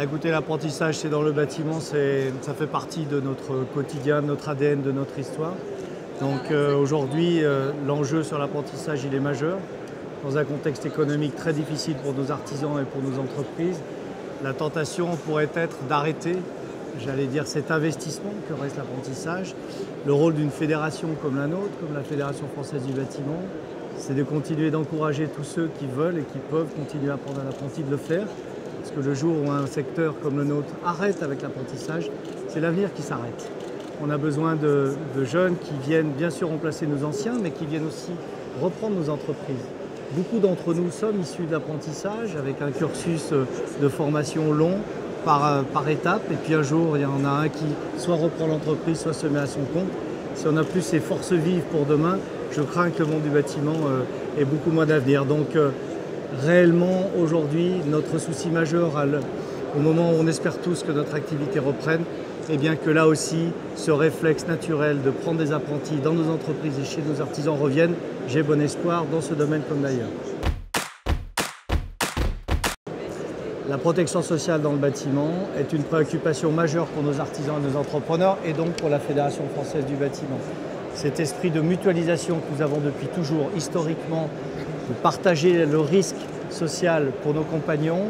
Écoutez, l'apprentissage, c'est dans le bâtiment, ça fait partie de notre quotidien, de notre ADN, de notre histoire. Donc aujourd'hui, l'enjeu sur l'apprentissage, il est majeur. Dans un contexte économique très difficile pour nos artisans et pour nos entreprises, la tentation pourrait être d'arrêter, j'allais dire, cet investissement que reste l'apprentissage. Le rôle d'une fédération comme la nôtre, comme la Fédération française du bâtiment, c'est de continuer d'encourager tous ceux qui veulent et qui peuvent continuer à apprendre à l'apprenti de le faire. Parce que le jour où un secteur comme le nôtre arrête avec l'apprentissage, c'est l'avenir qui s'arrête. On a besoin de jeunes qui viennent bien sûr remplacer nos anciens, mais qui viennent aussi reprendre nos entreprises. Beaucoup d'entre nous sommes issus de l'apprentissage avec un cursus de formation long par étape. Et puis un jour, il y en a un qui soit reprend l'entreprise, soit se met à son compte. Si on n'a plus ces forces vives pour demain, je crains que le monde du bâtiment ait beaucoup moins d'avenir. Donc réellement, aujourd'hui, notre souci majeur au moment où on espère tous que notre activité reprenne, et bien que là aussi, ce réflexe naturel de prendre des apprentis dans nos entreprises et chez nos artisans revienne, j'ai bon espoir dans ce domaine comme d'ailleurs. La protection sociale dans le bâtiment est une préoccupation majeure pour nos artisans et nos entrepreneurs et donc pour la Fédération française du bâtiment. Cet esprit de mutualisation que nous avons depuis toujours, historiquement, de partager le risque social pour nos compagnons,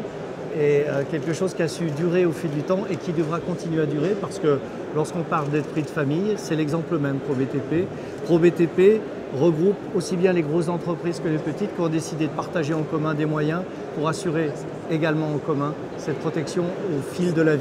est quelque chose qui a su durer au fil du temps et qui devra continuer à durer parce que lorsqu'on parle d'esprit de famille, c'est l'exemple même ProBTP. ProBTP regroupe aussi bien les grosses entreprises que les petites qui ont décidé de partager en commun des moyens pour assurer également en commun cette protection au fil de la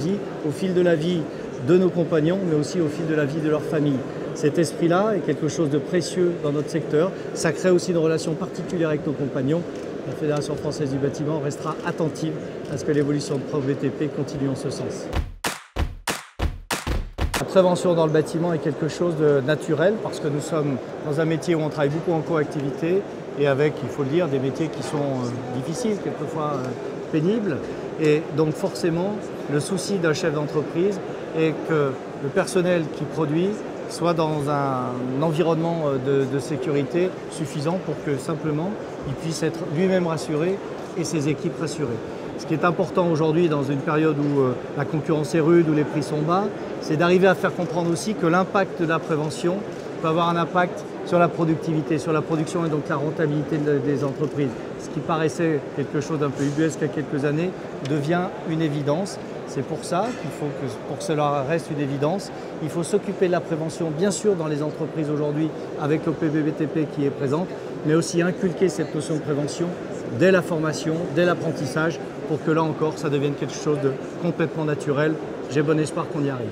vie de nos compagnons, mais aussi au fil de la vie de leur famille. Cet esprit-là est quelque chose de précieux dans notre secteur. Ça crée aussi une relation particulière avec nos compagnons. La Fédération française du bâtiment restera attentive à ce que l'évolution de ProBTP continue en ce sens. La prévention dans le bâtiment est quelque chose de naturel parce que nous sommes dans un métier où on travaille beaucoup en coactivité et avec, il faut le dire, des métiers qui sont difficiles, quelquefois pénibles. Et donc forcément, le souci d'un chef d'entreprise est que le personnel qui produit soit dans un environnement de sécurité suffisant pour que simplement il puisse être lui-même rassuré et ses équipes rassurées. Ce qui est important aujourd'hui dans une période où la concurrence est rude, où les prix sont bas, c'est d'arriver à faire comprendre aussi que l'impact de la prévention peut avoir un impact sur la productivité, sur la production et donc la rentabilité des entreprises. Ce qui paraissait quelque chose d'un peu ubuesque il y a quelques années devient une évidence. C'est pour ça qu'il faut que, pour que cela reste une évidence, il faut s'occuper de la prévention, bien sûr dans les entreprises aujourd'hui avec l'OPBBTP qui est présente, mais aussi inculquer cette notion de prévention dès la formation, dès l'apprentissage, pour que là encore ça devienne quelque chose de complètement naturel. J'ai bon espoir qu'on y arrive.